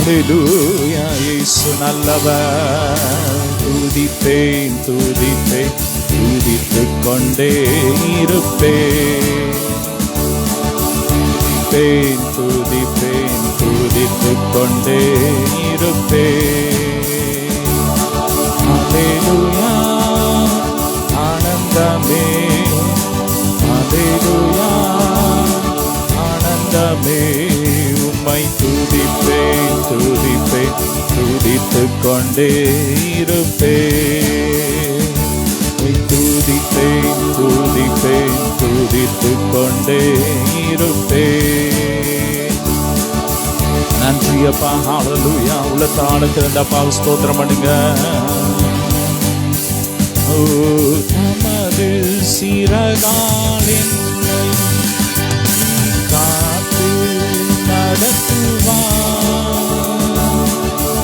ஹல்லேலூயா. இயேசு நல்லவர். துதிப்பேன் துதிப்பேன் துதித்துக் கொண்டே இருப்பேன். துதிப்பேன் துதிப்பேன் துதித்துக் கொண்டே இருப்பேன். ஹல்லேலூயா. ஆனந்தமே ஹல்லேலூயா. ஆனந்தமே உம்மை துதிப்பேன் துதிப்பேன் துதித்துக் கொண்டே இருப்பேன். துதிப்பேன் துதிப்பேன் துதித்துக் கொண்டே இருப்பேன். நன்றி அப்பா. ஹல்லேலூயா. உள்ளத்தால திறந்த அப்பாவை ஸ்தோத்திரம் பண்ணுங்க. தமது சிறகாலின் காத்து நடத்துவார்.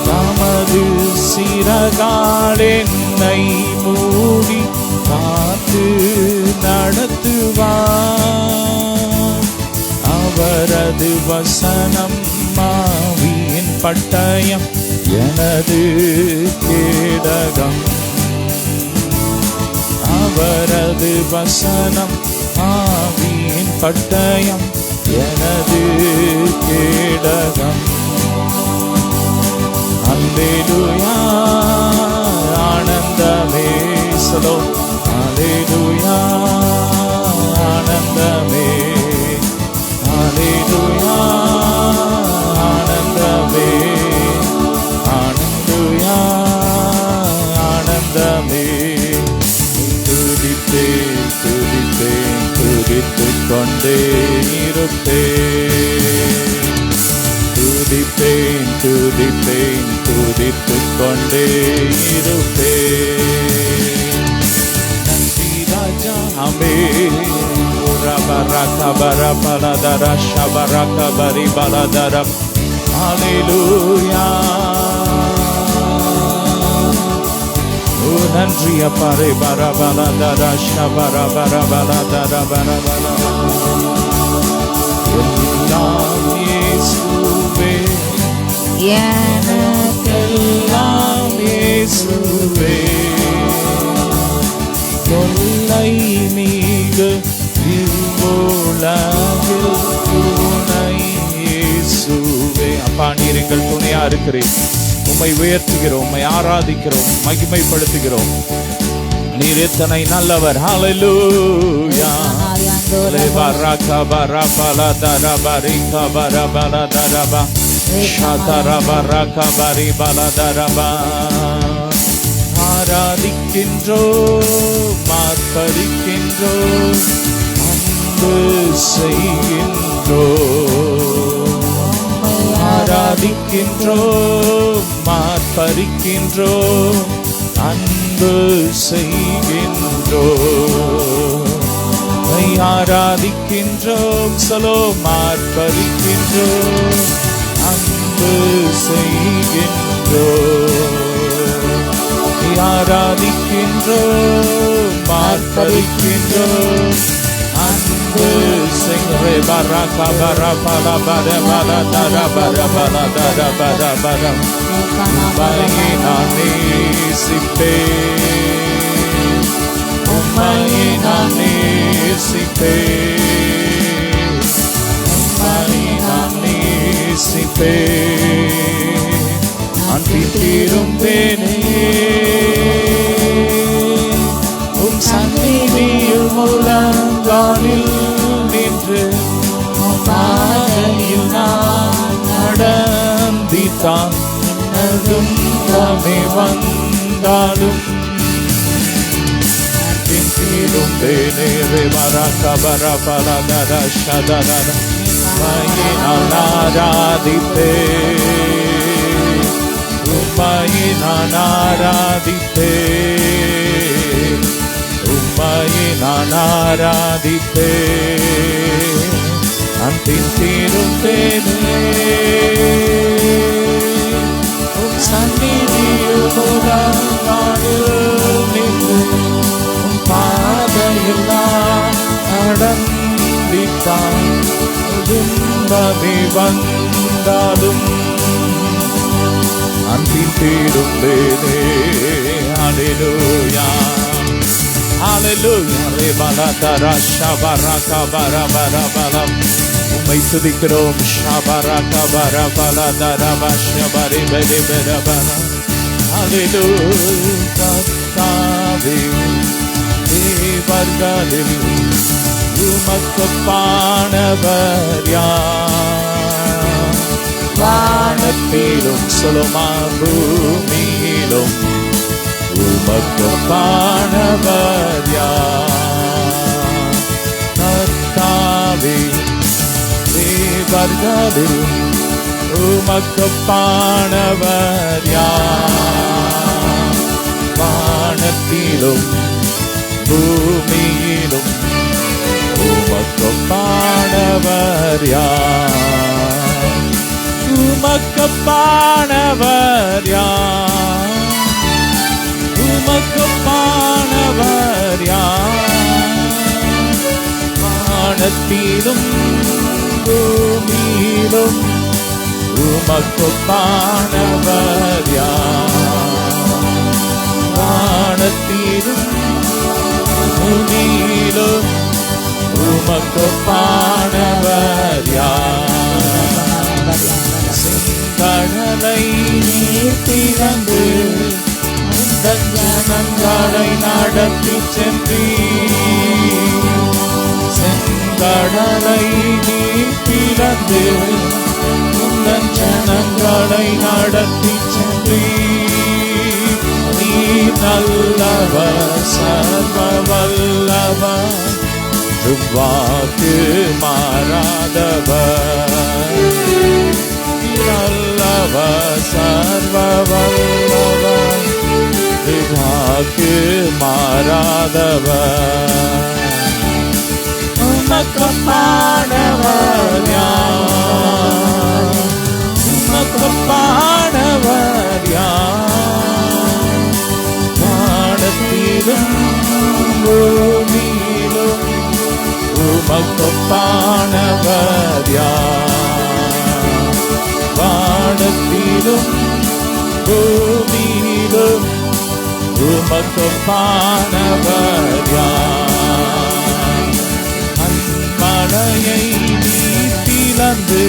தமது சிறகால் என்னை மூடி காத்து நடத்துவார். அவரது வசனம் ஆவியின் பட்டயம் எனது கேடகம். அவரது வசனம் ஆவியின் பட்டயம் எனது கேடகம். ஹல்லேலூயா. ஆனந்தமே சலோ. ஹல்லேலூயா. ஆனந்தமே. ஹல்லேலூயா. ஆனந்தமே. ஹல்லேலூயா. ஆனந்தமே. துதிப்பேன் துதிப்பேன் துதித்துக் கொண்டே இருப்பேன். துதிப்பேன் துதிப்பேன் துதித்துக் கொண்டே இருப்பேன். நன்றி ராஜா. ஆமென். ரபரகபர பலதர ஷபரகபரி பலதர. ஹல்லேலூயா. நன்றி அப்பரே பரபலதர ஷபரபரபலதர பரபல. எல்லாம் இயேசுவே. எனக்கெல்லாம் இயேசுவே. தொல்லை நீங்க இவ்வுலகில் துணை இயேசுவே. அப்பா நீர் எங்கள் துணையா இருக்கிறேன். உம்மை உயர்த்துகிறோம், உம்மை ஆராதிக்கிறோம், மகிமைப்படுத்துகிறோம். நீர் எத்தனை நல்லவர். ஹல்லேலூயா. லெபரக பரபலதர பரிக பரபலதரப ஷதரபரக பரிபலதரப. ஆராதிக்கின்றோம், மார்ப்பரிக்கின்றோம், அன்பு செய்கின்றோம். ஆராதிக்கின்றோம், மார்ப்பரிக்கின்றோம், அன்பு செய்கின்றோம். ஆராதிக்கின்றோம் சலோ. மார்ப்பரிக்கின்றோம், அன்பு செய்கின்றோம். ஆராதிக்கின்றோம், மார்ப்பரிக்கின்றோம், அன்பு செய்கின்றோம். பரக பரபல பரபல தர பரபல தர பரபல. உம்மையை நான் நேசிப்பேன், உம்மையை நான் நேசிப்பேன், உம்மையை நான் நேசிப்பேன். அன்பில் திரும்பேனே உம் சந்நிதியில் முழங்காலில் நின்று பாதையில் நான் நடந்திட்டான். துன்பமே வந்தாலும் அன்பில் திரும்பேனே. ரபரபலதர ஷதரர. உம்மையை நான் ஆராதிப்பேன், உம்மையை நான் ஆராதிப்பேன், உம்மையை நான் ஆராதிப்பேன். அன்பில் திரும்பேனே உம் சந்நிதியில் முழங்காலில் நின்று பாதையில் நான் நடந்திட்டான். துன்பமே வந்தாலும் அன்பின் தேடும்பேனே. ஹல்லேலூயா ஹல்லேலூயா ரெபலதரா ஷபரக பரபரபலம். உம்மை துதிக்கிறோம். ஷபரக பரபலதரப ஷபரிபரிபரபலம். ஹல்லேலூயா கர்த்தாவே தேவர்களில் உமக்கொப்பானவர் யார்? வானத்திலும் சொல்லுமா பூமியிலும் உமக்கொப்பானவர் யார்? கர்த்தாவே தேவர்களில் உமக்கொப்பானவர் யார்? வானத்திலும் பூமியிலும் உமக்கொப்பானவர் யார்? உமக்கொப்பானவர் யார்? உமக்கொப்பானவர் யார்? வானத்திலும் பூமியிலும் உமக்கொப்பானவர் யார்? வானத்திலும் பூமியிலும் உமக்கொப்பானவர் யார்? செங்கடலை நீர் திறந்து உந்தன் ஜனங்களை நடத்தி சென்றீர். செங்கடலை நீர் திறந்து உந்தன் ஜனங்களை நடத்தி சென்றீர். நீர் நல்லவர் சர்வ வல்லவர் வாக்கு மாறாதவர். நல்லவர் சர்வ வல்லவர் வாக்கு மாறாதவர். உமக்கொப்பானவர் யார்? உமக்கொப்பானவர் யார்? வானத்திலும் பூமியிலும் உமக்கொப்பானவர் யார்? வானத்திலும் பூமியிலும் உமக்கொப்பானவர் யார்? அன்மழையை நீர் பிளந்து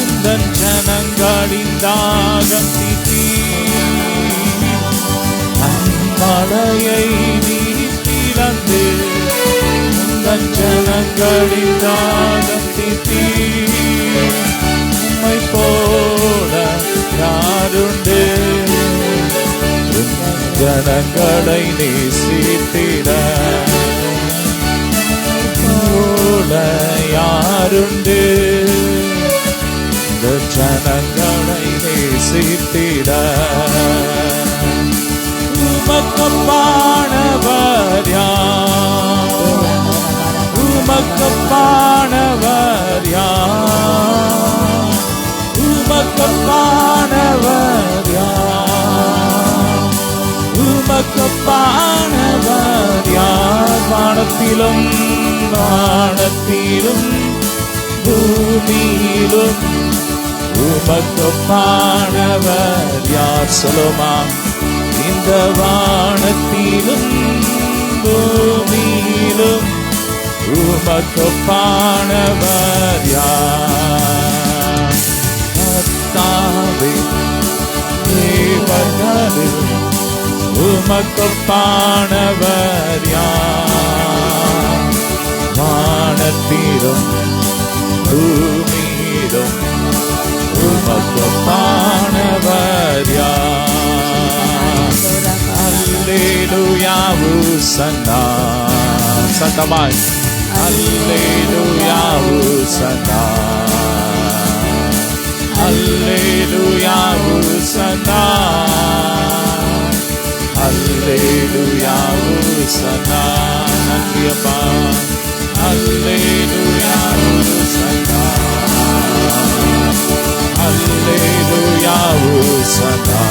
உந்தன் ஜனங்களின் தாகம் தீர்த்தீர். அன்மழையை நீர் பிளந்து உந்தன் ஜனங்களின் தாகம் தீர்த்தீர். உம்மை போல யாருண்டு? ஜனங்களை நேசித்திட போல யாருண்டு? இந்த ஜனங்களை நேசித்திட. உமக்கொப்பானவர் யார்? உமக்கொப்பானவர் யார்? உமக்கொப்பானவர் யார்? உமக்கொப்பானவர் யார்? வானத்திலும் வானத்திலும் பூமியிலும் உமக்கொப்பானவர் யார்? சொல்லுமா. இந்த வானத்திலும் பூமியிலும் உமக்கொப்பானவர் யார்? கர்த்தாவே தேவர்களில் உமக்கொப்பானவர் யார்? வானத்திலும் பூமியிலும் உமக்கொப்பானவர் யார்? அல்லேலூயா ஹோசன்னா. சத்தமாய் அல்லேலூயா ஹோசன்னா. அல்லேலூயா ஹோசன்னா. அல்லேலூயா ஹோசன்னா. நன்றி அப்பா. அல்லேலூயா ஹோசன்னா. அல்லேலூயா ஹோசன்னா.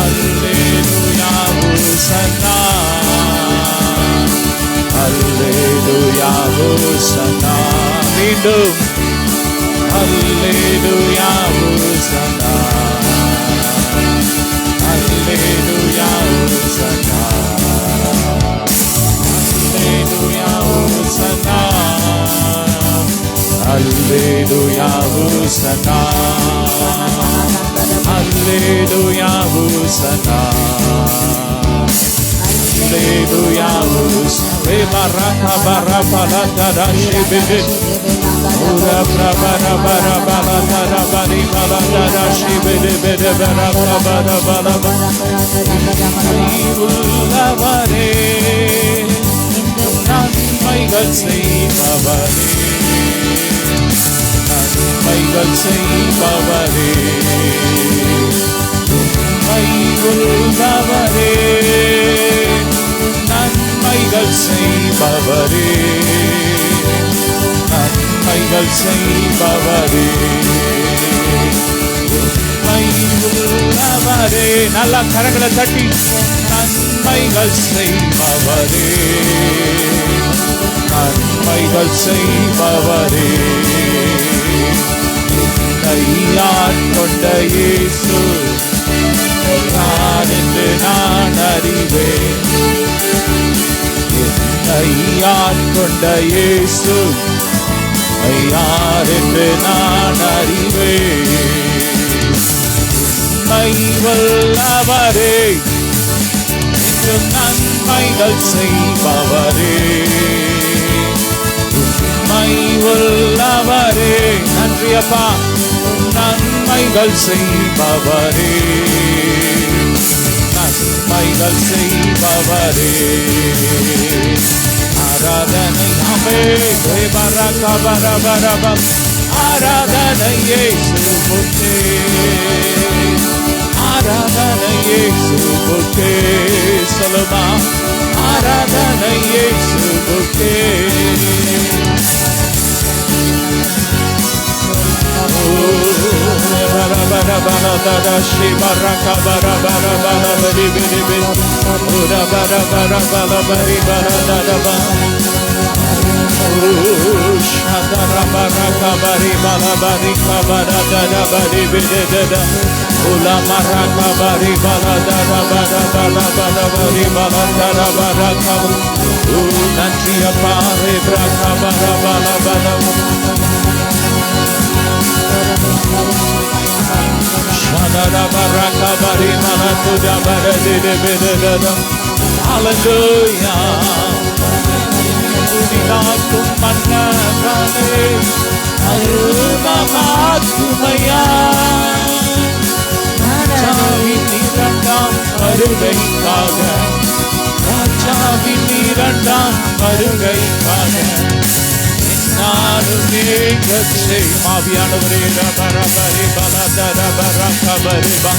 அல்லேலூயா ஹோசன்னா. அல்லேலூயா ஹோசன்னா. மீண்டும் அல்லேலூயா ஹோசன்னா. Hallelujah, Hosanna. Hallelujah, Hosanna. Hallelujah, Hosanna. Baraka baraka la tada shibede. Ura brabara bara bara tada bari bara tada shibede bede baraka bara bara bara. Ullavare நன்மைகள் செய்பவரே, நன்மைகள் செய்பவரே, உண்மை உள்ளவரே, நன்மைகள் செய்பவரே, நன்மைகள் செய்பவரே, உண்மை உள்ளவரே. நல்லா கரங்களை தட்டி நன்மைகள் செய்பவரே, நன்மைகள் செய்பவரே, கையால் கொண்ட இயேசு யார் என்று நான் அறிவேன். கையால் கொண்ட இயேசு யார் என்று நான் அறிவேன். உண்மை வல்லவரே, நன்மைகள் செய்பவரே, உண்மை உள்ளவரே. நன்றி அப்பா. நன்மைகள் செய்பவரே, நன்மைகள் செய்பவரே. ஆராதனை அமே பரக பரபரப. ஆராதனை இயேசுவுக்கே, ஆராதனை இயேசுவுக்கே. சொல்லுமா, ஆராதனை இயேசுவுக்கே. bara bara bara da shi baraka bara bara bara bari bari bari. Ura bara bara bara bari bara da da ba. Shadara baraka bari bara bari bara da da bari bari da da. Ula maraka bari bara da da bara bara bara bari bara da da baraka. Nantiya pare braka bara bara bara. Shadara baraka bari mana tuja bara de de de de de. Hallelujah. Udinakum mannavane alvamakumaya. Rajaavin irandam varugaikkaga, Rajaavin irandam varugaikkaga. நானும் ஏகச்சே மாவியானவரே ரபரபரி பலதர பரகபரிபா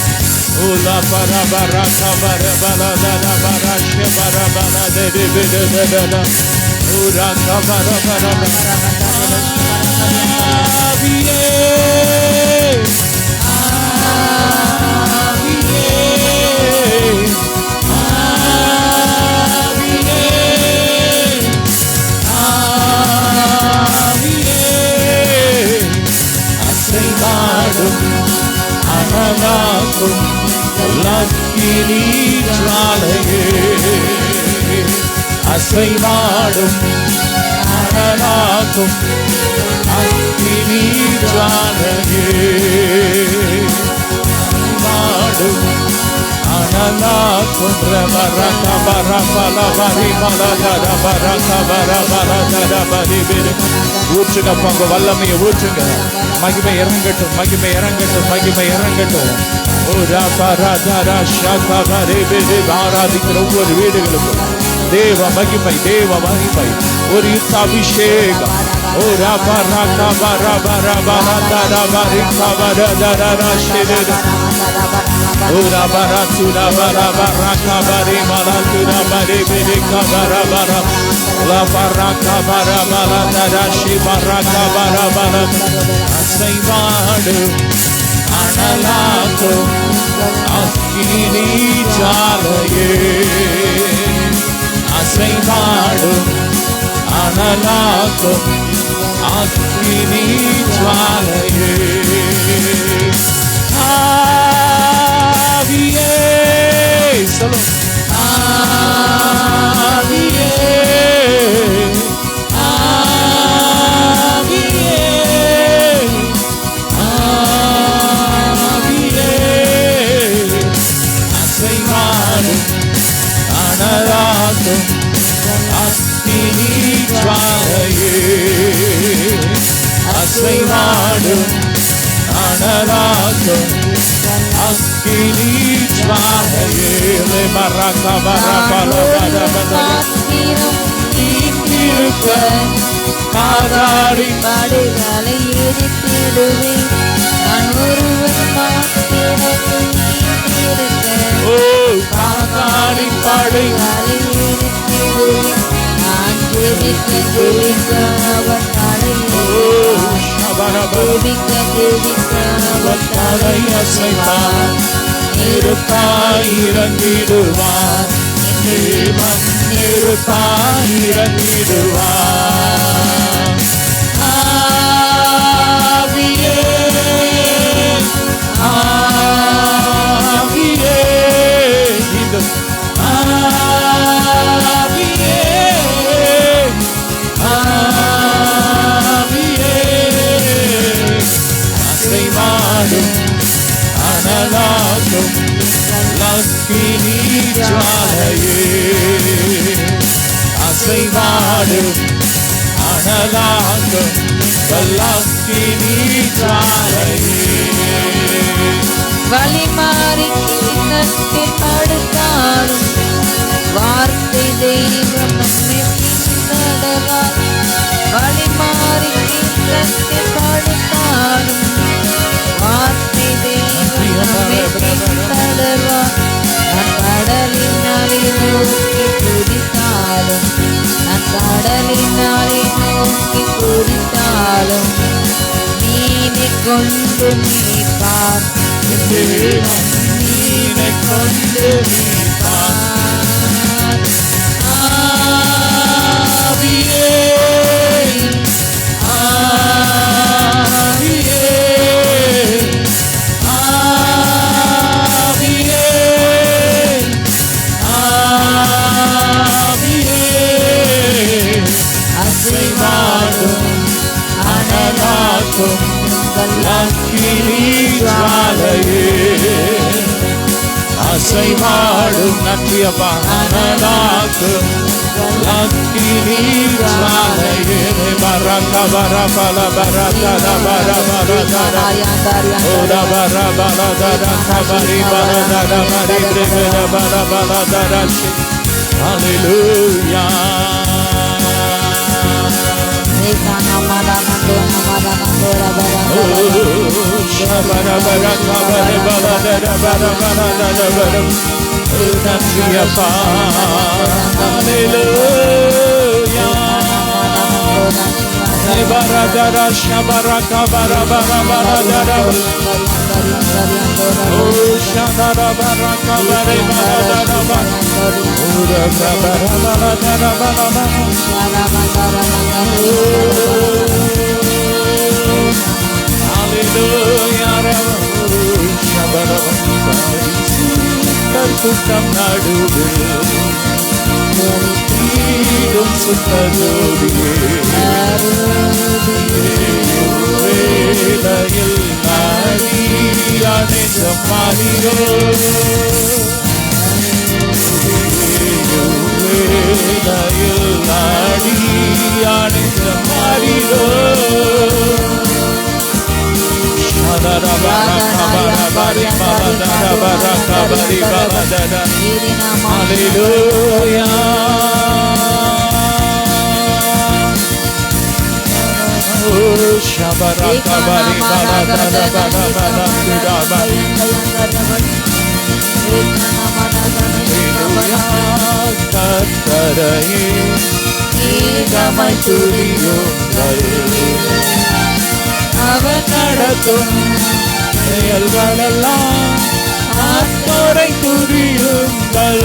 உலா பரபரகபர பலதர பரஷ்ய பரபலதரி விடுதட உரா கபர பரபரபியே அனலாக்கும் லக்கினி ஜாலையே, அசைவாடும் அனலாக்கும் அக்கினி ஜாலையே, வாடும் அனலாக்கும் ரபரக பரபல பரி பலதர பரக பரபலதர பரி விரு. ஊற்றுங்க பங்க வல்லமையை ஊற்றுங்க. மகிமை இறங்கட்டும், மகிமை இறங்கட்டும், மகிமை இறங்கட்டும். ஆராதிக்கிற ஒவ்வொரு வீடுகளுக்கும் தேவ மகிமை, தேவ மகிமை, ஒரு யுத்த அபிஷேகம். அசைவாடு அனலாக்கும் அக்கினி ஜாலையே, அசைவாடும் அனலாக்கும் அக்கினி ஜாலையே. ஆவியே சொல்லு, ஆவியே ஆவியே ஜுவாலையாகும் அக்கினி ஜுவாலையே மரகபரபலபரபல நீங்கிருக்க காதாடி படைகளை எரித்திடுவேன் நான் ஒருவன் மாத்திரம் ஓ காதாடி படைகளை எரித்திடுவேன் நான் ஜெபிக்க ஜெபிக்க அவர் அவர் தலை அசைப்பார் நெருப்பாய் இறங்கிடுவார் தேவன் நெருப்பாய் இறங்கிடுவார் ஆவியே ஆவியே Jesus ஆவியே ஆவியே அசைவாடும் அனலாகும் லக்கினி ஜுவாலையே அசைவாடும் அனலாகும் லக்கினி ஜுவாலையே வழிமாறி கிண்ணத்தில் படுத்தாலும் வார்த்தை தெய்வம் நம்மை பின்னடவார் வழிமாறி கிண்ணத்தில் படுத்தாலும் வார்த்தை தெய்வம் நம்மை பின்னடவார் நான் கடலினாலே நோக்கி குதித்தாலும் நான் கடலினாலே நோக்கி குதித்தாலும் நீனை கொண்டு மீட்பார் நீனை கொண்டு மீட்பார் ஆவியே ஆவியே ஆவியே ஆவியே அசைவாடும் அனலாக்கும் லக்கினி ஜுவாலையே அசைவாடும் நன்றியப்பா அனலாக்கும் லக்கினி ஜுவாலையே பரக பரபல பரதர பரபரதர ஓட பரபரதர கபரி பரதர மரி பிரிவிர பரபரதர ஹalleluya கூட்டம் நடுவில் சுத்தஜோதியே வேளையில் அனைத்தும் மாறியோ வேளையில் அனைத்தும் மாறியோ Hallelujah. கர்த்தரையே நீகமாய் துதியுங்கள் அவர் நடத்தும் செயல்களெல்லாம் ஆத்தோரை துதியுங்கள்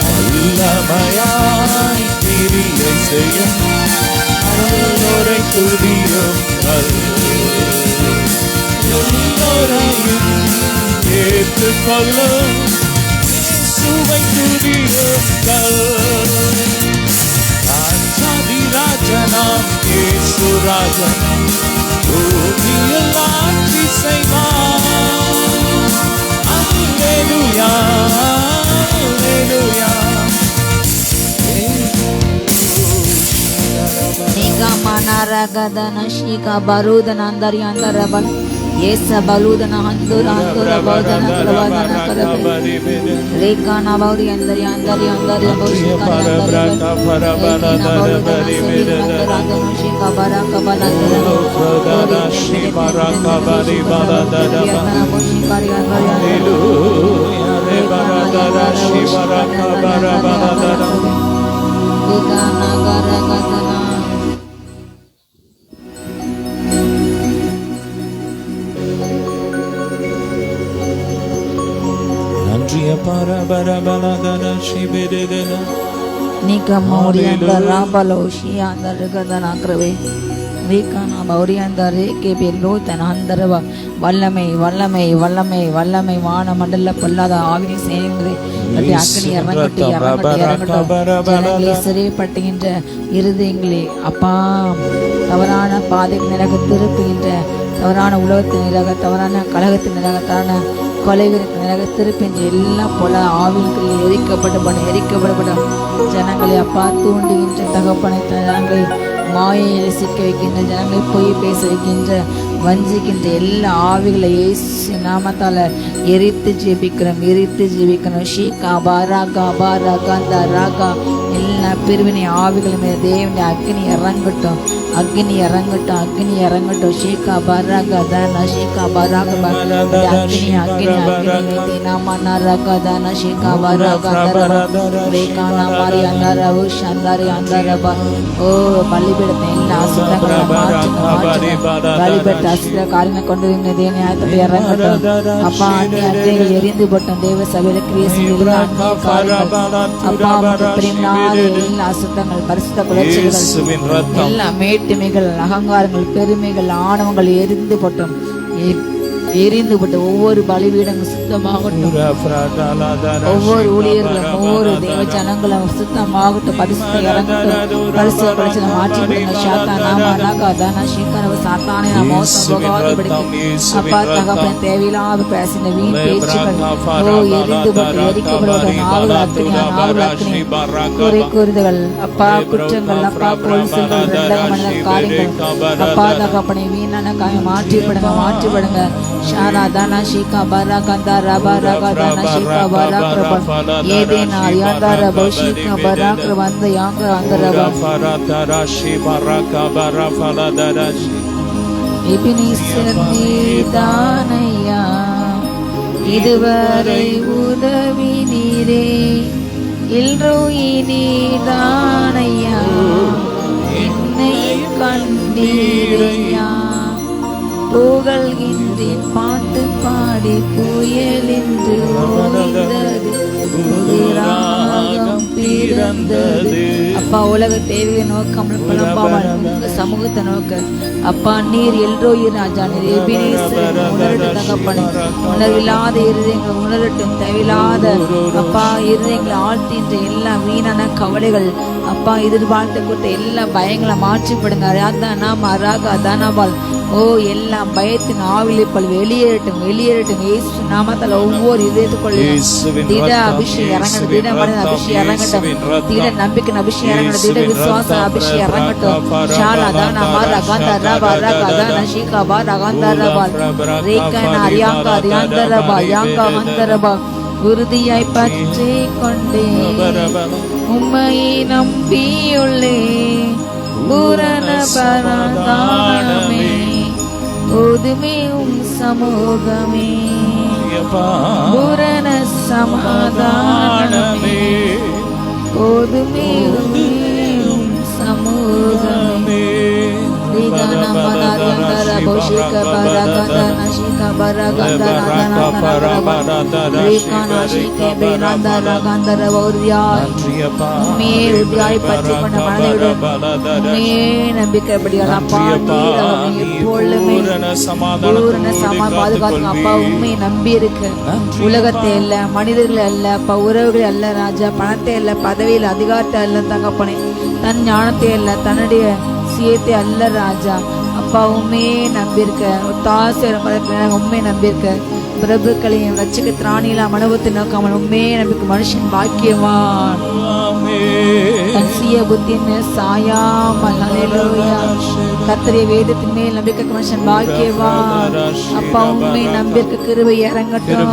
வல்லமையாய் கிரியை செய்யும் அருளோரை துதியுங்கள் எல்லோரையும் ஏற்றுக்கொள்ளும் இயேசுவை துதியுங்கள் ராஜாதி ராஜனாம் இயேசு ராஜன் பூமியில் ஆட்சி செய்வார் அல்லேலூயா அல்லேலூயா Nika manaragadana shika barudan andari andarabal Yesa baludana handura handura baudana karavadana karave. Rekana bauri andari andari andari bauri kari andari. Rekina baudana sevi andara andara shika bara kabala andara. Ori shibara kabari bara andara. Yana bauri kari andari andara. Rekana andara shibara kabara bara andara. Rekana gara gadana. Nika mauri andara baloshi andara gadana krave. Rekana bauri andare ke bello tanandara வல்லமை வல்லமை வல்லமை வல்லமை வான மண்டல பொல்லாத ஆவினை சேர்ந்து அக்னி இறங்கட்டி இறங்கட்டி இறங்கட்டும். ஜனங்களே சிறைப்பட்டுகின்ற இருதயங்களே அப்பா தவறான பாதைக்கு நிலக திருப்புகின்ற தவறான உலகத்தின் நிலக தவறான கழகத்தின் நிலக தவறான கொலைகளுக்கு நிலக திருப்பின்ற எல்லாம் போல ஆவின் எரிக்கப்படப்படும் ஜனங்களை அப்பா தூண்டுகின்ற தகப்பனை ஜனங்களை மாயையில சிக்க வைக்கின்ற ஜனங்களை பொய் பேச வைக்கின்ற வஞ்சிக்கின்ற எல்லா ஆவிகளை இயேசு நாமத்தால எரித்து ஜெபிக்கிறோம் ஷீகா பாராகா பாராகா ராகா எல்லா பிரிவினை ஆவிகள் மீது தேவனுடைய அக்னி இறங்கட்டும் ஷீகா பாராகா தானா ஷீகா பாராகா அக்னி நாமனா ராகா தானா ஷீகா பாராகா ரேகானா மாரி அந்தாரா உஷாந்தாரி அந்தாரபா ஓ பலிபீடத்தை எல்லா அசுத்தங்களை மாற்றுங்க பலிபீட அசுத்த காரியங்களை கொண்டு வந்து தேவனை இறங்கட்டும் அப்பா அக்னிகள் எரிந்து போட்டோம் தேவ சபையில கிரியேசன் அப்பா எல்லா அசுத்தங்கள் பரிசுத்த குலைச்சல்கள் எல்லா மேட்டுமைகள் அகங்காரங்கள் பெருமைகள் ஆணவங்கள் எரிந்து போட்டோம் ஒவ்வொரு பலிபீடங்கள் சுத்தமாகட்டும் ஒவ்வொரு ஊழியர்களும் ஒவ்வொரு தேவ ஜனங்களும் சுத்தமாகட்டும் பரிசுத்த இறங்கட்டும் பரிசுத்த குலைச்சலை மாற்றிவிடுங்க ஷாத்தா நாமா ராகா தானா ஷீகரவ சாத்தானே மோசம் போகாது பிடிக்கும் அப்பா தகப்பன் தேவையில்லாத பேசின வீண் பேச்சுகள் ஓ எரிக்கப்படும் நாவல் குறை கூறுதல் அப்பா குற்றங்கள் அப்பா பொலிசுகள் ரெண்டகமல்ல காரியங்கள் அப்பா தகப்பனை வீணான காயம் மாற்றிவிடுங்க ஷாரா தானா ஷீகா பாரா கந்தா ரபா ரகா தானா ஷீகா பாரா கிருபா ஏதேனா யாந்தா ரபா ஷீகா பாரா கிருபா யாங்க அந்த ரபா ஃபரதரா ஷீ பாரா பாரா ஃபலதரா எபினிசர் நீதானையா இதுவரை உதவி நீரே இல்ரோயி நீதானையா என்னை கண்டீரையா புகழ்கின்றேன் பாட்டு பாடி புயலின்று ஓய்ந்தது பிறந்தது அப்பா உலக தேவையை நோக்காமல் புலம்பாமல் உங்க சமூகத்தை நோக்க அப்பா நீர் எல்ரோயி ராஜா நீர் எபினேசர் உணரட்டும் தகப்பனே உணர்வில்லாத இருதயங்கள் உணரட்டும் தேவையில்லாத அப்பா இருதயங்களை ஆழ்த்தின்ற எல்லா வீணான கவலைகள் அப்பா எதிர்பார்த்து கொடுத்த எல்லா பயங்களை மாற்றிப்படுங்க ராதானா ராகா தானாபால் ஓ எல்லாம் பயத்தின் ஆவிலிப்பல் வெளியேறட்டும் இயேசு நாமத்தால் ஒவ்வொரு இதயத்துக்குள்ளும் திட அபிஷேகம் இறங்கட்டும் திட மனித அபிஷேகம் இறங்கட்டும் திட நம்பிக்கை அபிஷேகம் இறங்கட்டும் திட விசுவாச அபிஷேகம் இறங்கட்டும் ஷாலா தானா மாரா காந்தா ரபா ரகா தானா ஷீகா பாரா காந்தா ரபா ரேகனா ரியாங்கா ரியாந்தரபா யாங்கா வந்தரபா உறுதியாய் பற்றி கொண்டே உம்மையை நம்பியுள்ளே பூரண பரதானமே போதுமே சமூகமே பூரண சமாதானமே போதுமே சமூகமே Rigana Manarandara Boshika Baragandana Shika Baragandana Rikana Shike Benandara Gandara Vaurya Me Udyai Pachikona Manayudan Me Nambikapadiya Appa Neer எப்பொழுதுமே பூரண சமாதானம் அப்பா உண்மை நம்பி இருக்கு உலகத்தை அல்ல மனிதர்கள் அல்ல அப்பா உறவுகள் அல்ல ராஜா பணத்தை அல்ல பதவியில் அதிகாரத்தை அல்ல தகப்பனே தன் ஞானத்தை அல்ல தன்னுடைய சுயத்தை அல்ல ராஜா அப்பா உண்மையே நம்பியிருக்க தாசை உண்மை நம்பியிருக்க பிரபுக்களையும் ரட்சக திராணியில அனுபவத்தை நோக்காமல் உண்மையே நமக்கு மனுஷன் பாக்கியவான். புத்தின் சாயாமல் கர்த்தருடைய வேதத்தின் மேல் நம்பிக்கை மனுஷன் பாக்கியவான். அப்பா உண்மை நம்பிக்கை கிருபை இறங்கட்டும்.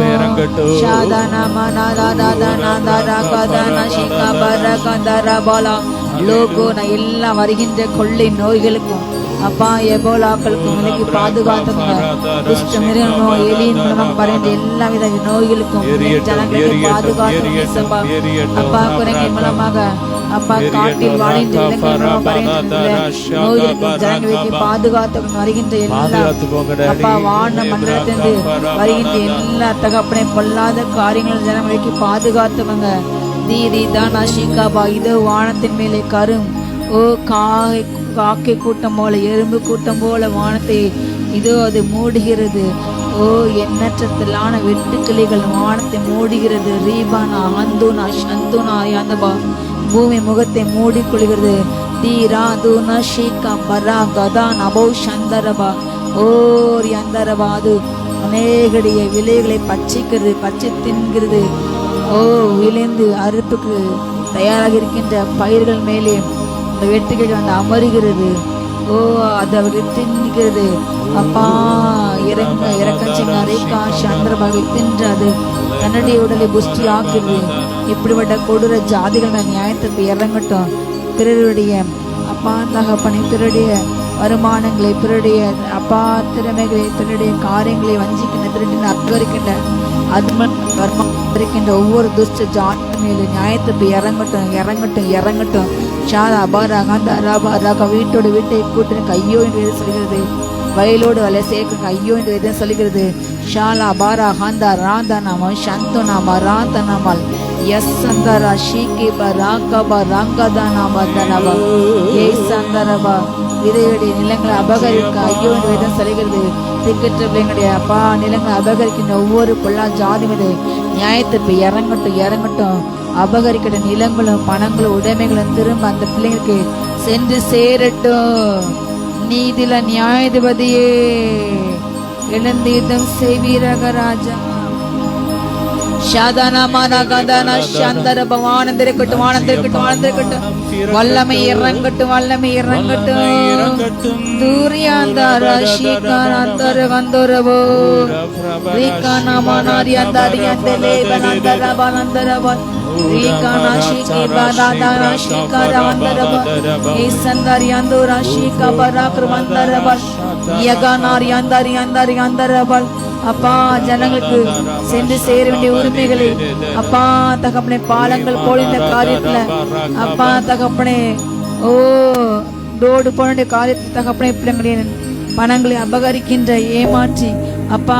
எல்லாம் வருகின்ற கொள்ளை நோய்களுக்கும் அப்பா எபோலாக்களுக்கும் விலக்கி பாதுகாத்துங்க. குஷ்டம் நோய், எலியின் மூலமாக பரவின்ற எல்லா வித நோய்களுக்கும் ஜனங்களுக்கு பாதுகாத்துங்க. அப்பா குரங்கை மூலமாக அப்பா காட்டில் வாழ்கின்ற விலங்குகள் பரவின்ற நோய்களுக்கு ஜனங்களுக்கு பாதுகாத்து வருகின்ற எல்லா அப்பா வான மண்டலத்திலிருந்து வருகின்ற எல்லா தகப்பனை பொல்லாத காரியங்கள் ஜனங்களுக்கு பாதுகாத்துவங்க. தீரி தான் அஷிகாபா இதோ வானத்தின் மேலே கரும் ஓ காக்கை கூட்டம் போல எறும்பு கூட்டம் போல வானத்தை இதோ அது மூடுகிறது. ஓ எண்ணற்றத்திலான வெட்டுக்கிளிகள் வானத்தை மூடுகிறது. ரீபானா அந்துனா சந்துனா யாந்தபா பூமி முகத்தை மூடிக்கொள்கிறது. தீரா தூனா ஷீகா பரா கதா நபோ சந்தரபா ஓர் யந்தரபா அது அநேகடைய விலைகளை பச்சைக்கிறது, பச்சை தின்கிறது. ஓ விளைந்து அறுப்புக்கு தயாராக இருக்கின்ற பயிர்கள் மேலே அந்த வெட்டுகள் வந்து அமருகிறது. ஓ அது அவர்கள் தின்கிறது. அப்பா இறக்கச்சிங்க ரேகா சந்திரபாவை தின்றது, தன்னுடைய உடலை புஷ்டி ஆக்குது. இப்படிப்பட்ட கொடூர ஜாதிகள் நியாயத்துக்கு இறங்கட்டும். பிறருடைய அப்பா தகப்பனை, பிறருடைய வருமானங்களை, பிறருடைய அப்பா திறமைகளை, பிறருடைய காரியங்களை வஞ்சிக்கின்ற திருடின அபகரிக்கின்ற அது வருமானிக்கின்ற ஒவ்வொரு துஷ்ட ஜாதி மேலே நியாயத்துக்கு இறங்கட்டும் இறங்கட்டும் இறங்கட்டும். ஷாதா அபாரா காந்தா ராபா ராகா வீட்டோடு வீட்டை கூட்டினுக்கு ஐயோ என்று எது சொல்கிறது. வயலோடு வலை சேர்க்க ஐயோ என்று எதை சொல்கிறது. ஷாலா பாரா ஹாந்தா ராந்தா நாம சந்தோ நாம ராந்த நாமல் எஸ் சந்தரா ஷீகி பராகபா ராங்கதா நாம தனபா ஏ சந்தரபா விதையுடைய நிலங்களை அபகரிக்க ஐயோ என்று எதை சொல்கிறது. திக்கற்ற பிள்ளைங்களுடைய அப்பா நிலங்களை அபகரிக்கின்ற ஒவ்வொரு பொல்லா ஜாதி மீது நியாயத்திற்கு இறங்கட்டும் இறங்கட்டும். அபகரிக்கிற நிலங்களும் பணங்களும் உடைமைகளும் திரும்ப அந்த பிள்ளைங்களுக்கு சென்று சேரட்டும். நீதில நியாயாதிபதியே எழுந்தீதம் செய்வீரக ராஜா. வல்லமை இறங்கட்டும் வல்லமை இறங்கட்டும். தூரியாந்தாரா ஷீகாராந்தர வந்தோரவோ ரீகானா மனாரி அந்தாரி அந்தலே பனந்தர பனந்தரவோ ரீகானா ஷீகி பாதாதாரா ஷீகாரா வந்தரவோ ஏசந்தாரி அந்தோரா ஷீகா பராக்ர வந்தரவோ யகானாரி அந்தாரி அந்தாரி அந்தரவோ. அப்பா ஜனங்களுக்கு சென்று சேர வேண்டிய உரிமைகளை அப்பா தகப்பனே பாலங்கள் போல இந்த காரியத்துல அப்பா தகப்பனே ஓ ரோடு போன காரியத்தில் தகப்பனே பிள்ளைங்களுடைய பணங்களை அபகரிக்கின்ற ஏமாற்றி அப்பா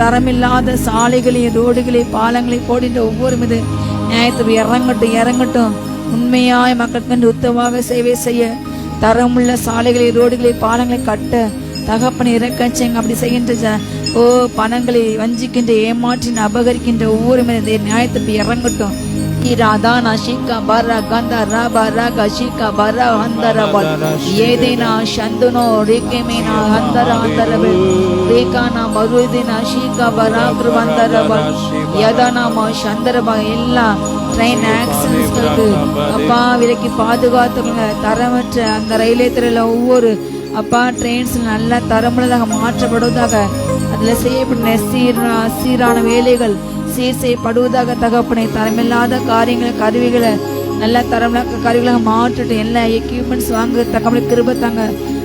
தரமில்லாத சாலைகளை ரோடுகளை பாலங்களை போடுகின்ற ஒவ்வொரு மீது நியாயத்தை இறங்கட்டும் இறங்கட்டும். உண்மையாய் மக்களுக்கு உத்தமாக சேவை செய்ய தரமுள்ள சாலைகளை ரோடுகளை பாலங்களை கட்ட தகப்பனை இறக்கச்சேங்க. அப்படி செய்கின்ற ஓ பணங்களை வஞ்சிக்கின்ற ஏமாற்றின் அபகரிக்கின்ற ஒவ்வொரு மீது நியாயத்தை இறங்கட்டும். ராதானா ஷீகா பரா கந்தா ராபா ராகா ஷீகா பரா ஹந்தரபல் ஏதேனா சந்துனோ ரேகேமேனா ஹந்தர ஹந்தரபல் ரேகானா மருதினா ஷீகா பரா கிருவந்தரபல் யதானா மா சந்தரபா. எல்லா ட்ரெயின் ஆக்சிடென்ட்ஸ்களுக்கு அப்பா விலக்கி பாதுகாத்துங்க. தரமற்ற அந்த ரயில்வே துறையில ஒவ்வொரு அப்பா ட்ரெயின்ஸ் நல்ல தரமுள்ளதாக மாற்றப்படுவதாக, அதுல செய்யப்பட்ட சீரான வேலைகள் சீர் செய்யப்படுவதாக தகப்பனை. தரமில்லாத காரியங்களை கருவிகளை நல்ல தரமில்லாத கருவிகளாக மாற்றட்டும். எல்லா எக்யூப்மெண்ட்ஸ் வாங்க தகவலை கிருபத்தாங்க.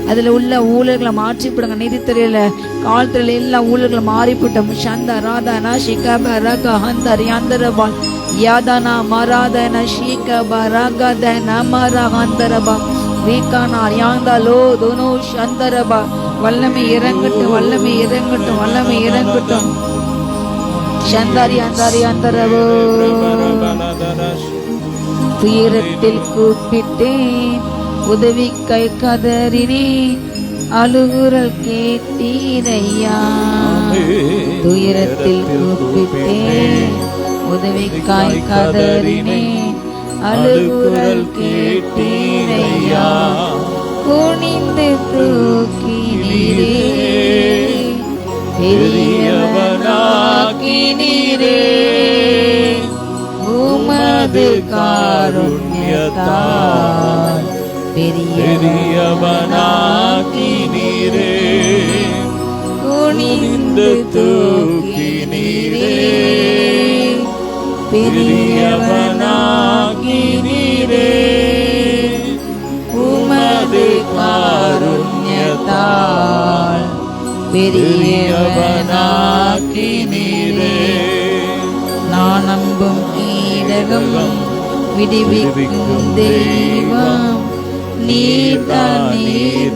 அதுல உள்ள ஊழல்களை மாற்றிவிடுங்க. நீதித்துறையில காவல்துறையில எல்லா ஊழல்களை மாறிவிட்டோம். சந்தா ராதானா ஷிகப ரக ஹந்தர் யாந்தரபால் யாதானா மராதன ஷிகப ரகதன மரா ஹந்தரபா வீக்கானா யாந்தாலோ தோனோ சந்தரபா. வல்லமை இறங்கட்டும் வல்லமை இறங்கட்டும் வல்லமை இறங்கட்டும். சந்தாரி அந்தாரி அந்தரவோ துயரத்தில் கூப்பிட்டேன் உதவி கை கதறினேன் அழுகுரல் கேட்டீரையா. துயரத்தில் கூப்பிட்டேன் உதவி கை கதறினேன் அழுகுரல் கேட்டீரையா. குனிந்து தூக்கினீரே பெரியவனா நீரே உமது காருண்யத்தால் பெரியவனாக்கி நீரே குனிந்து தூக்கி நீரே பெரியவனாக்கி நீரே உமது காருண்யத்தால் பெரியவனாக்கி நீரே. நான் நம்பும் கீடகம் விடுவிக்கும் தெய்வம் நீதானையா.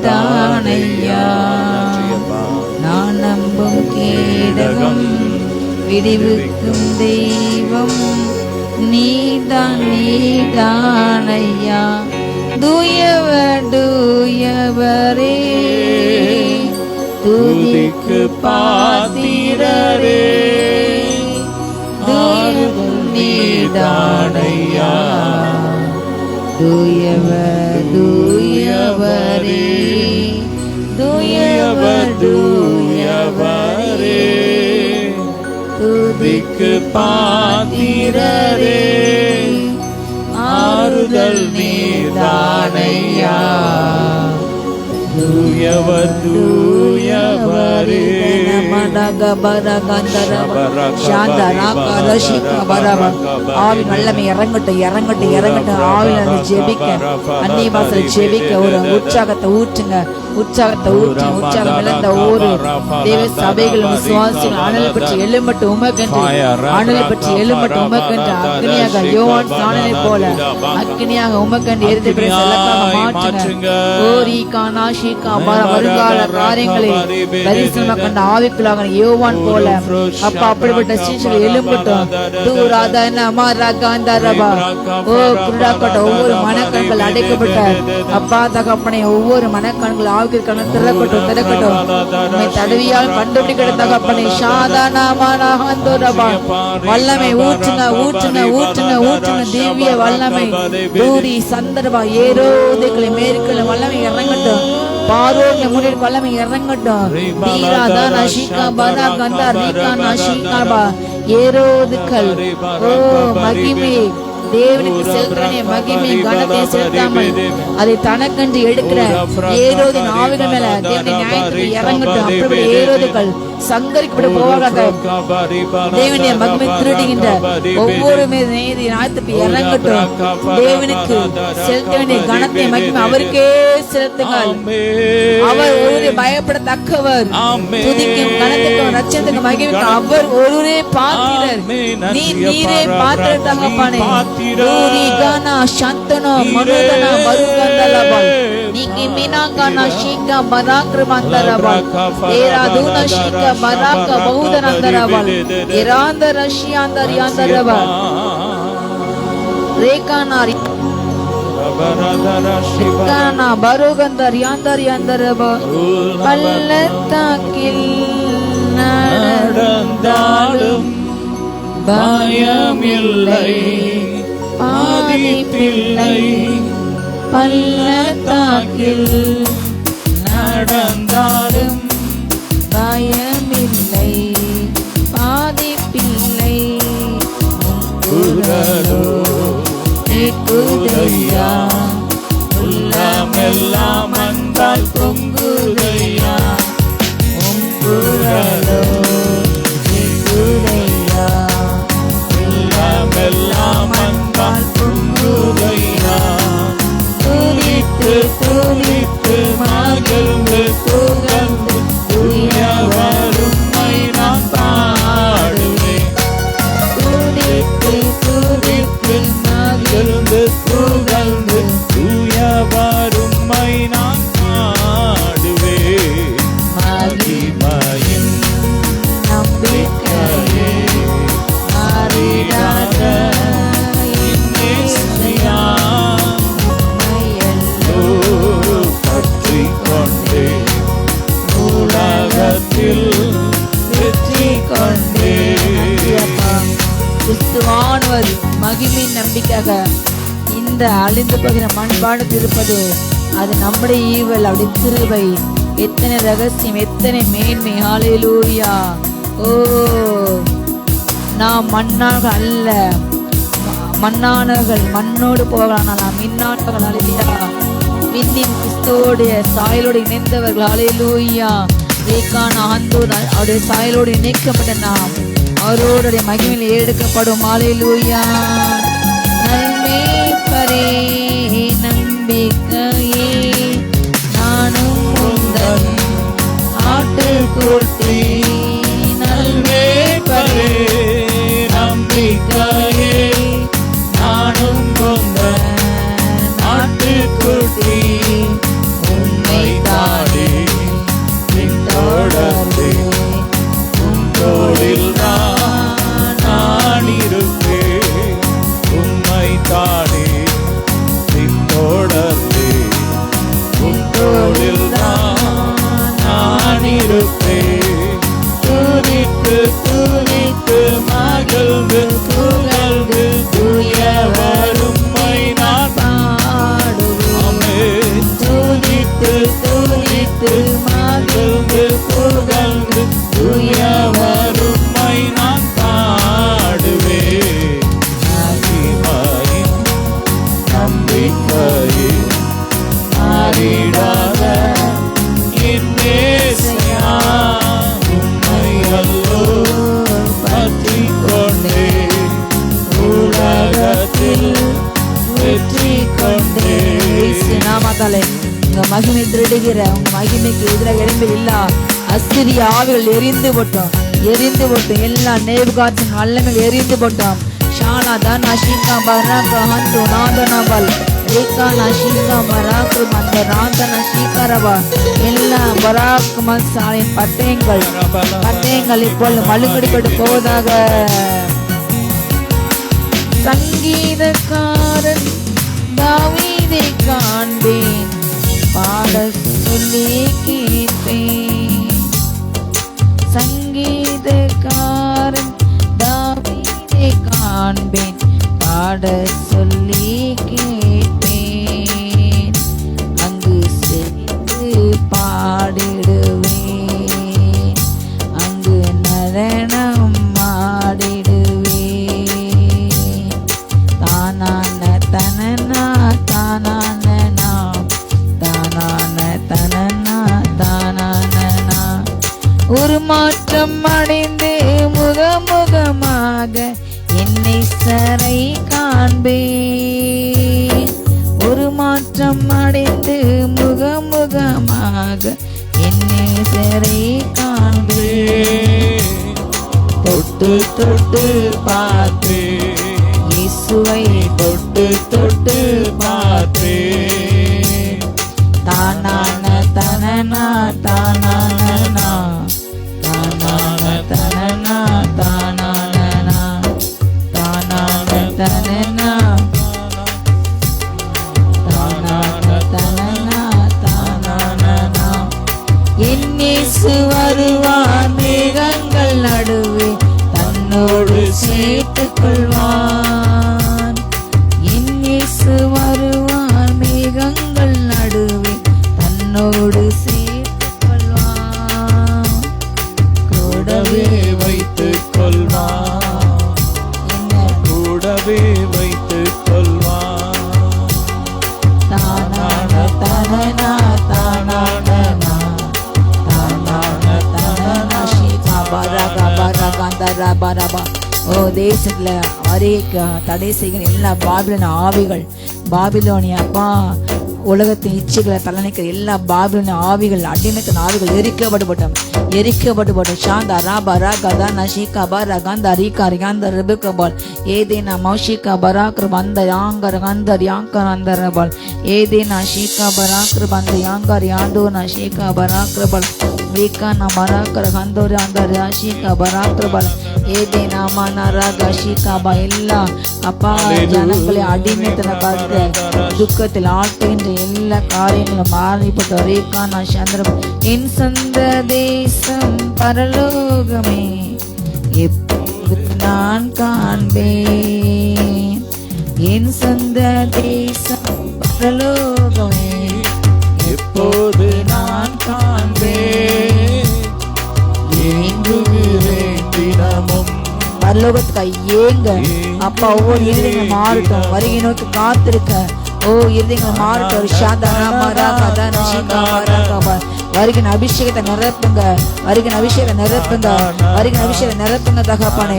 நான் நம்பும் கீடகம் விடுவிக்கும் தெய்வம் நீதானையா. தூயவரே துதிக்கு பாத்திரரே நீதானையா. தூயவரே துதிக்கு பாத்திரரே ஆறுதல் நீதானையா. தூயவரே ஆவி வல்லமை இறங்கட்டும் இறங்கட்டும் இறங்கட்டும். ஆவி ஜெபிக்க அந்நிய பாசல ஜெபிக்க ஒரு உற்சாகத்தை ஊற்றுங்க, உற்சாகத்தை ஊற்றுங்க. உற்சாகம் இழந்த ஒரு தேவ சபைகள் விசுவாசிகள் அனல் பற்றி எழும்பட்டு உமக்கென்று, அனலை பற்றி எழும்பட்டு உமக்கென்று அக்னியாக யோவான் சாணலை போல அக்னியாக உமக்கென்று எரிந்து செல்லக்காக மாற்றுங்க. ஓரி கானா ஷீகா வருங்கால காரியங்களை தரிசனமாக கண்ட ஆவிக்குள்ளாக யோவான் போல அப்பா அப்படிப்பட்ட சீசர்கள் எழும்பட்டும். ஒவ்வொரு மனக்கண்கள் அடைக்கப்பட்ட அப்பா தகப்பனை ஒவ்வொரு மனக்கண்கள் ஆவிக்கு கண் திறக்கட்டும் திறக்கட்டும். தடவியால் கண்டுபிடிக்கிற தகப்பனை வல்லமை ஊற்றுங்க ஊற்றுங்க ஊற்றுங்க ஊற்றுங்க. திவ்ய வல்லமை தூரி சந்தர்பா ஏரோதைகளை மேற்கொள்ள வல்லமை இறங்கட்டும். பாரோங்க முன்னில் வல்லமை இறங்கட்டும். தீராதான ஷீகா பரா கந்தா ரீகா நாஷீகா பா ஏரோதுக்கள் ஓ மகிமை தேவனுக்கு செலுத்தனே மகிமை கனத்தை செலுத்தாமல் அதை தனக்கென்று எடுக்கிற ஏரோதின் ஆவிகள் மேல தேவனுடைய நியாயத்துக்கு இறங்கட்டும். அப்படி ஏரோதுக்கள் சங்கரிக்கப்பட போவாங்க. தேவனுடைய மகிமை திருடுகின்ற ஒவ்வொரு நியாயத்துக்கு இறங்கட்டும். தேவனுக்கு செலுத்த வேண்டிய கனத்தை மகிமை அவருக்கே செலுத்துங்கள். அவர் ஒருவரை பயப்படத்தக்கவர். துதிக்கும் கனத்துக்கும் ரட்சத்துக்கும் மகிமைக்கு அவர் ஒருவரே பாத்திரர். நீரே பாத்திர தகப்பனே. தூரி கானா சந்தனோ மனோதனா மருகந்தலபல் நீக்கி மீனாங்கானா ஷீகா மராக்ரமந்தரபல் ஏராதுனா ஷீகா மராக்க பௌதனந்தரபல் ஏராந்த ரஷ்யாந்தரியாந்தரபல் ரேகானாரி ரிக்கானா பருகந்தரியாந்தரியாந்தரபல் பள்ளத்தாக்கில் நடந்தாலும் பயமில்லை பாதிப்பில்லை. பள்ளத்தாக்கில் நடந்தாலும் பயமில்லை பாதிப்பில்லை. குரலோ கேட்குதையா உள்ளமெல்லாம் அன்பால் பொங்குதையா. குரலோ கேட்குதையா எல்லாம் அன்பால் பொங்குதையா. துதித்து துதித்து மகிழ்ந்து புகழ்ந்து தூயவரும்மை நான் பாடுவேன். துதித்து துதித்து மகிழ்ந்து புகழ்ந்து தூயவரும்மை நான் பாடுவேன். மகிமையின் நம்பிக்கையே அறியாத பற்றி கொண்டே உலகத்தில் வெற்றி கொண்டே. கிறிஸ்துவானவர் மகிமை நம்பிக்கையாக இந்த அழிந்து போகிற மண்பாடு இருப்பது அது நம்முடைய ஈவல். அப்படி திருவை எத்தனை ரகசியம் எத்தனை மேன்மை. ஹல்லேலூயா. ஓ நாம் மண்ணாக அல்ல, மண்ணானவர்கள் மண்ணோடு போகலாம், நாம் மின்னானவர்கள். அல்லேலூயா. மின்னின் கிறிஸ்துவோடைய சாயலோடு இணைந்தவர்கள். அல்லேலூயா. அவருடைய சாயலோடு இணைக்கப்பட்ட நாம் அவரோடைய மகிமையில் எடுக்கப்படும். அல்லேலூயா. நல்மேய்ப்பரே நம்பிக்கையே நானும் உந்தன் ஆட்டுக்குட்டி. நல்மேய்ப்பரே நம்பிக்கையே நானும் உந்தன் ஆட்டுக்குட்டி. உம்மை தாடி பின்தொடர்ந்து உந்தோளில் நான் இருப்பேன். உம்மை தாடி பின்தொடர்ந்து உந்தோளில் நான் இருப்பேன். துதித்து துதித்து மகிழ்ந்து புகழ்ந்து தூயவர் உம்மை நான் பாடுவேன். துதித்து துதித்து மகிழ்ந்து புகழ்ந்து தூயவர் உம்மை நான் பாடுவேன். மகிமையின் நம்பிக்கையில் மாறிடாத என் நேசையா உம்மை அல்லோ பற்றிக் கொண்டே உலகத்தில் வெற்றி கொண்டே. நாமத்தாலே உங்க மகிமை திருடுகிற உங்க மகிமைக்கு எதிராக எழும்பி இல்ல அசிரிய ஆவிகள் எரிந்து போட்டோம், எரிந்து போட்டோம். எல்லா நேபுகாத்தின் வல்லமைகள் எரிந்து போட்டோம். ஷானா தானா ஷீகா பராகா ஹந்து நாதனவல் ஏகா நஷீகா பராக்கு மந்த ராந்தன ஷீகரவா. எல்லா பராக்கு மசாலின் பட்டயங்கள் இப்பொழுது மழுங்கடிப்பட்டு போவதாக. சங்கீதக்காரன் தாவீதை காண்பேன், பாட சொல்லி கேட்பேன். சங்கீதக்காரன் தாவீதை காண்பேன், பாட சொல்லி கேட்பேன். அங்கு சென்று பாடிடுவேன், அங்கு நடனம் ஆடிடுவேன். தானான தனனா தானானா தானான தனனா தானானா. ஒரு மாற்றம் அடைந்து முகமுகமாக என்னை சரை காண்பேன். ஒரு மாற்றம் அடைந்து முகமுகமாக என்னை சரை காண்பேன். தொட்டு தொட்டு பார்த்து இயேசுவை தொட்டு தொட்டு பார்த்தேன். தானான தனனா தானானா தானான தனனா தானானா தானான தனனா தானான தனனா தானானா. என் இயேசு வருவார் மேகங்கள் நடுவே தன்னோடு சேர்த்துக் கொள்வான். என் இயேசு வருவார் மேகங்கள் நடுவே தன்னோடு சேர்த்துக் கொள்வான். கூடவே வைத்துக் கொள்வான், என்ன கூடவே வைத்துக் கொள்வான். தானான தனனா தானானா தானான தனனா ஷீகா பராகா பராகாந்தரா பரபா. ஓ தேசத்துல வரைக்க தடை செய்கிற எல்லா பாபிலோன் ஆவிகள், பாபிலோனிய அப்பா உலகத்தின் இச்சைகளை தலைநிக்கிற எல்லா பாபிலோன் ஆவிகள், அடிமைத்தின் ஆவிகள் எரிக்கப்பட்டு சாந்தா ராபா ராகதா நஷீகா பராகாந்த ரீகா ரிகாந்த ரிபுகபால் ஏதேனா மௌஷிகா பராக்ரு பந்த யாங்கர் கந்தர் யாங்கர் அந்தரபால் ஏதேனா ஷீகா பராக்ரு பந்த யாங்கர் யாண்டோ நஷீகா பராக்ரபல் வீக்கா ந பராக்ர கந்தோர் அந்த ராஷிகா பராக்ரபல் ஏதேனா மனராக ஷீகாபா. எல்லா அப்பா ஜனங்களை அடிமைத்தன பார்த்து துக்கத்தில் ஆட்டுகின்ற எல்லா காரியங்களும் மாறிப்பட்ட ரேகா நான் சந்திரம். என் சொந்த தேசம் பரலோகமே எப்போது நான் காண்பேன். என் சொந்த தேசம் பரலோகமே எப்போது நான் காண்பேன். ஏங்குகிறேன் தினமும் பரலோகத்துக்கு ஏங்க அப்பா. ஒவ்வொரு இருதயங்களும் மாறட்டும், வருகை நோக்கி காத்திருக்க இருதயங்கள் மாறட்டும். வருகின் அபிஷேகத்தை நிரப்புங்க, வருகின் அபிஷேகத்தை நிரப்புங்க, வருகின் அபிஷேகத்தை நிரப்புங்க தகப்பனே.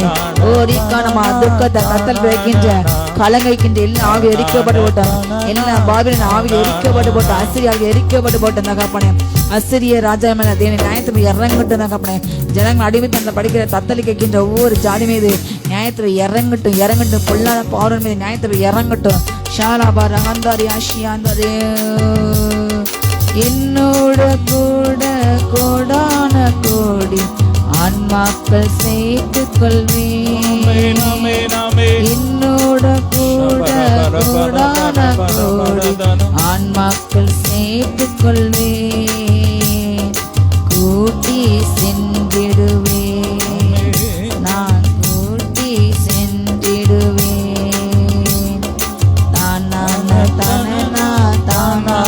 ரீக்கானமா துக்கத்தை கத்தல் வைக்கின்ற கலங்கைக்கின்ற எல்லாம் ஆவி எரிக்கப்பட்டு போட்டோம், எல்லாம் பாபிலோன் ஆவி எரிக்கப்பட்டு போட்டோம், அசிரியாவி எரிக்கப்பட்டு போட்டோம் தகப்பனே. அசிரிய ராஜா மேல தேவனை நியாயத்தில் இறங்கட்டும் தகப்பனே. ஜனங்கள் அடிமைத்தனத்தை படிக்கிற தத்தளிக்கின்ற ஒவ்வொரு ஜாதி மீது நியாயத்தில் இறங்கட்டும், இறங்கட்டும். பொல்லாத பார்வன் மீது நியாயத்தில் இறங்கட்டும். ஷாலாபா ரகந்தாரி ஆஷியாந்தரே. என்னோட கூட கோடான கோடி ஆன்மாக்கள் சேர்த்து கொள்வேன். என்னோட கூட கோடான கோடி ஆன்மாக்கள் சேர்த்து கொள்வேன். கூட்டி சென்றிடுவேன், நான் கூட்டி சென்றிடுவேன். தானா தானா தானா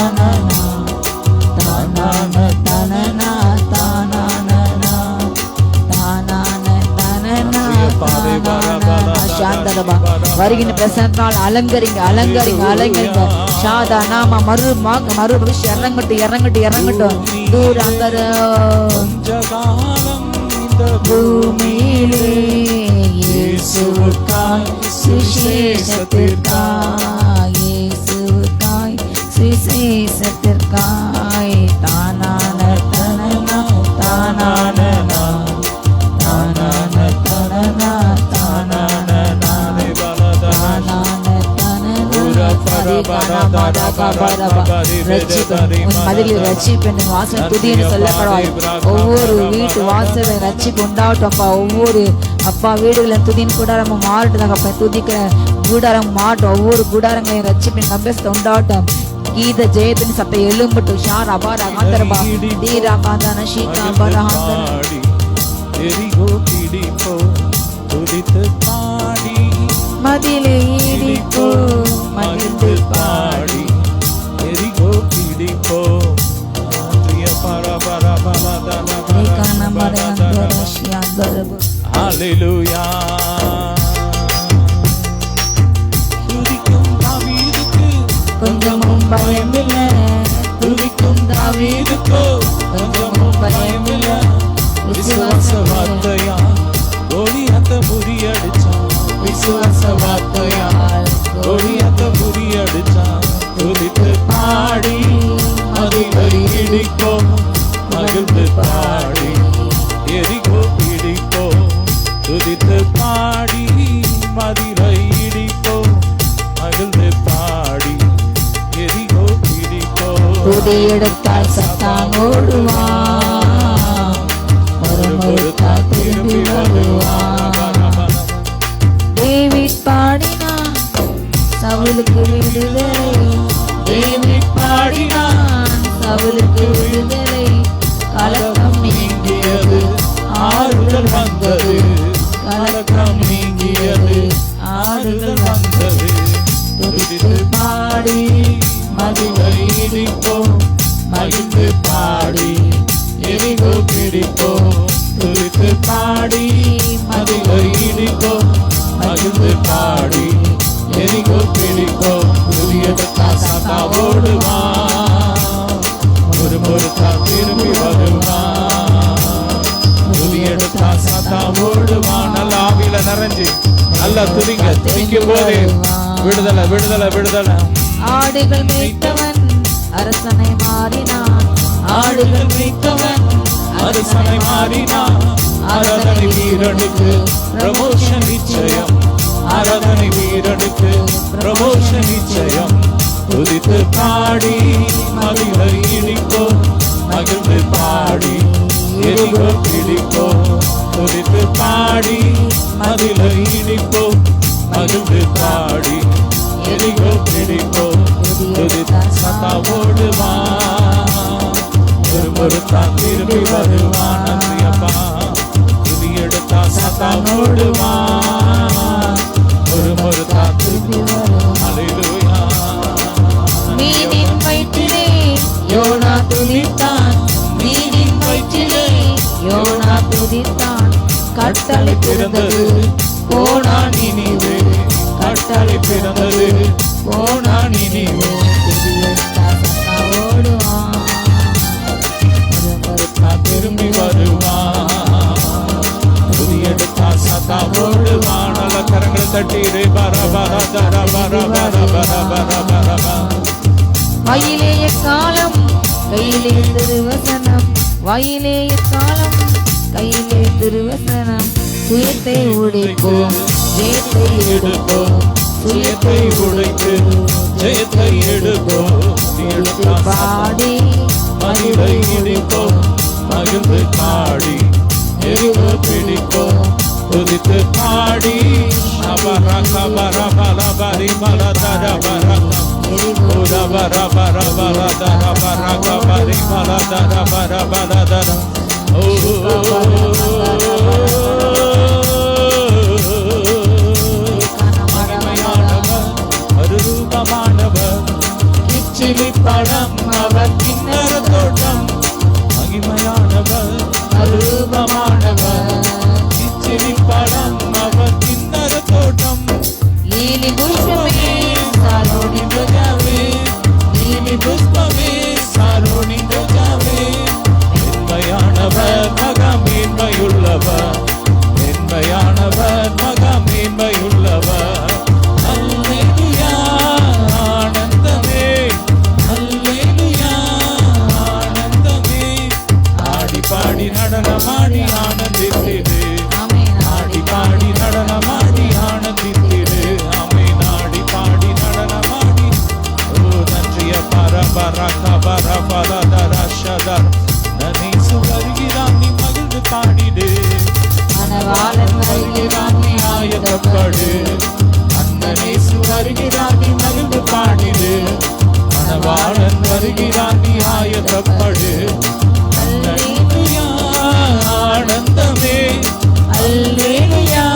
வருகின்ற பிரசனத்தால் அலங்கரிங்க, அலங்கரிங்க, அலங்கரிங்க. ஷாதா நாம மறு விஷயம் இறங்கட்டும், இறங்கட்டும், இறங்கட்டும். தூராந்தர பூமியிலே இயேசுவுக்காய் சுவிசேஷத்திற்காய், இயேசுவுக்காய் சுவிசேஷத்திற்காய். தானான தனனா தானான தானான தனனா தானான ஒவ்வொரு வீட்டு வாசல ரட்சிப்பு உண்டாகட்டும். ஒவ்வொரு அப்பா வீடுகளின் துதியின் கூடாரம் மாறட்டும், துதிக்கிற கூடாரம் மாறட்டும். ஒவ்வொரு கூடாரங்களையும் ரட்சிப்பின் கம்பேசத்தை உண்டாகட்டும். கீத ஜெயத்தின் சத்தம் எழும்பட்டும். ஷார் அபாரா காந்தரபா தீரா காந்தான ஷீகா பரஹாந்தன எரிகோ பிடிப்போ துதித்து பாடி மதிலே இடிப்போ மகிழ்ந்து பாடி எரிகோ பிடிப்போ ஹல்லேலூயா. துதிக்கும் தாவீதுக்கு கொஞ்சமும் பயமில்லை, துதிக்கும் தாவீதுக்கு கொஞ்சமும் பயமில்லை. விசுவாச வார்த்தையா கோலியாத்த முறியடிச்சான், விசுவாச வார்த்தையா கோலியாத்த முறியடிச்சான். துதித்து பாடி மதிலை இடிப்போம், மகிழ்ந்து பாடி எரிகோ பிடிப்போம். துதித்து பாடி மதிலை இடிப்போம், மகிழ்ந்து பாடி எரிகோ பிடிப்போம். துதி எடுத்தால் சத்தான் ஓடுவான், மறுமொழித்தால் திரும்பி வருவான். டேவிட் பாடினான் சவுலுக்கு விடுதலை, டேவிட் பாடினான் சவுலுக்கு விடுதலை. கலக்கம் நீங்கியது, ஆறுதல் வந்தது, கலக்கம் நீங்கியது, ஆறுதல் வந்தது. துதித்து பாடி மதிலை இடிப்போம், மகிழ்ந்து பாடி எரிகோ பிடிப்போம். துதித்து பாடி மதிலை இடிப்போம், மகிழ்ந்து பாடி எரிகோ பிடிப்போம். புதியதா சாத்தா ஓடுவான், ஒரு முறுக்கா திரும்பி வருவான். புதியதா சாத்தா ஓடுவான். நல்ல ஆவியில நிறைஞ்சு நல்லா துதிங்க. துதிக்கும் போது விடுதலை, விடுதலை, விடுதலை. ஆடுகள் மேய்த்தவன் அரசனை மாறினான், ஆடுகள் மேய்த்தவன் அரசனை மாறினான். ஆராதனை வீரனுக்கு ப்ரமோஷன் நிச்சயம், ஆராதனை வீரனுக்கு ப்ரமோஷன் நிச்சயம். துதித்து பாடி மதிலை இடிப்போம், மகிழ்ந்து பாடி எரிகோ பிடிப்போம். துதித்து பாடி மதிலை இடிப்போம், மகிழ்ந்து பாடி எரிகோ பிடிப்போம். துதித்து சத்தா ஓடுவான், ஒரு முறுத்தான் திரும்பி வருவான். நன்றி அப்பா. துதி எடுத்தா சத்தா ஓடுவான், ஒரு முறுத்தான் திரும்பி வருவான். ஹல்லேலூயா. மீனின் வயிற்றிலே யோனா துதித்தான், மீனின் வயிற்றிலே யோனா துதித்தான். கட்டளை பிறந்தது, போனா நினிவே, கட்டளை பிறந்தது போனா நினிவே, திரும்பி வருவான், புதியெடுத்தா சத்தா ஓடுவான். நல்ல கரங்களை தட்டிடு. பர பர தர பர பர பர பர பர பர. வாயிலேய காலம் கையிலே திருவசனம், வாயிலேய காலம் கையிலே திருவசனம். சுயத்தை உடைப்போம், ஜெயத்தை எடுப்போம், சுயத்தை உடைத்து ஜெயத்தை எடுப்போம். பாடி மகிழை இடிப்போம், மகிழ்ந்து பாடி எரிவு பிடிப்போம், துதித்து பாடி. அபர கபர பல பரி பல தர பர உர பர பர பல தர பர கபரி பல தர பர பல தர. மகிமையானவர், அருரூபமானவர், கிச்சிலி படம் அவர் கிண்ணற தோட்டம். மகிமையானவர், அருரூபமானவர், கிச்சிலி படம் அவர் கிண்ணற தோட்டம். Lily புஷ்பமே சாரோணி பிரஜாவே, lily புஷ்பமே சாரோணி பிரஜாவே. மென்மையானவர் மகா மேன்மையுள்ளவர், மென்மையானவர் மகா மேன்மையுள்ளவர். அல்லேலூயா ஆனந்தமே, அல்லேலூயா ஆனந்தமே. ஆடி பாடி நடனமாடி ஆனந்தித்திடு, ஆடி பாடி நடனமாடி ஆனந்தித்திடு. ஆமென். ஆடி பாடி நடனமாடி. ஓ நன்றிய பர பர கபர பர தர ஷதர். நனேசு வருகிறான், நீ மகிழ்ந்து பாடிடு. மணவாளன் வருகிறான், நீ ஆயத்தப்படு. அன்னநேசு வருகிறான், நீ மகிழ்ந்து பாடிடு. மணவாளன் வருகிறான், நீ ஆயத்தப்படு. அல்லேலூயா ஆனந்தமே, அல்லேலூயா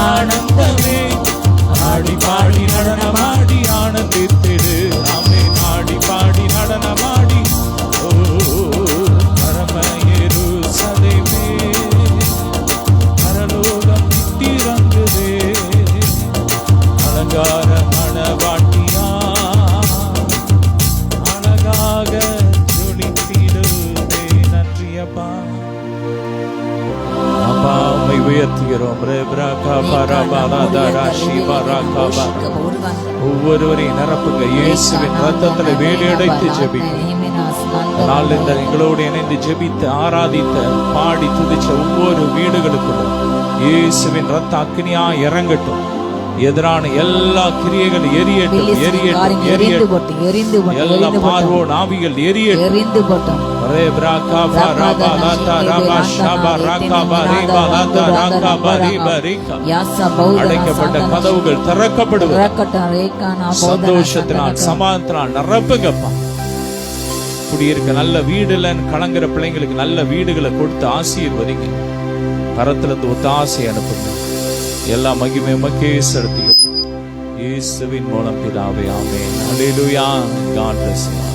ஆனந்தமே. ஆடி பாடி நடனமாடி ஆனந்தித்திடு. ஆமென். ஆடி பாடி நடனமாடி. ஓ பரம எருசலேமே, பரலோகம் திறங்குதே. அலங்கார மணவாட்டியா அழகாக ஜொலித்திடுதே. நன்றி அப்பா. அப்பா உம்மை உயர்த்துகிறோம். ஒவ்வொருவரையும் நிரப்புங்க. இயேசுவின் ரத்தத்தில் வேலையடைத்து ஜெபிக்கிறோம். நாள் இந்த எங்களோடு இணைந்து ஜெபித்து ஆராதித்த பாடி துதிச்ச ஒவ்வொரு வீடுகளுக்குள்ளும் இயேசுவின் ரத்த அக்னியா இறங்கட்டும். எதிரான எல்லா கிரியைகள் எரியட்டும், எரியட்டும், எரியட்டும். எல்லா பார்வோன் ஆவிகள் எரியட்டும். அடைக்கப்பட்ட கதவுகள் திறக்கப்படுவது. சந்தோஷத்தினால் சமாதானத்தினால் நிரப்புங்கப்பா. குடியிருக்க நல்ல வீடுலன்னு கலங்குற பிள்ளைங்களுக்கு நல்ல வீடுகளை கொடுத்து ஆசீர்வதிங்க. கரத்திலிருந்து ஒத்தாசை அனுப்புங்க. எல்லா மகிமை மக்கே செலுத்தி இயேசுவின் மூலம் பிதாவே. ஆமென். அல்லேலூயா. God bless you.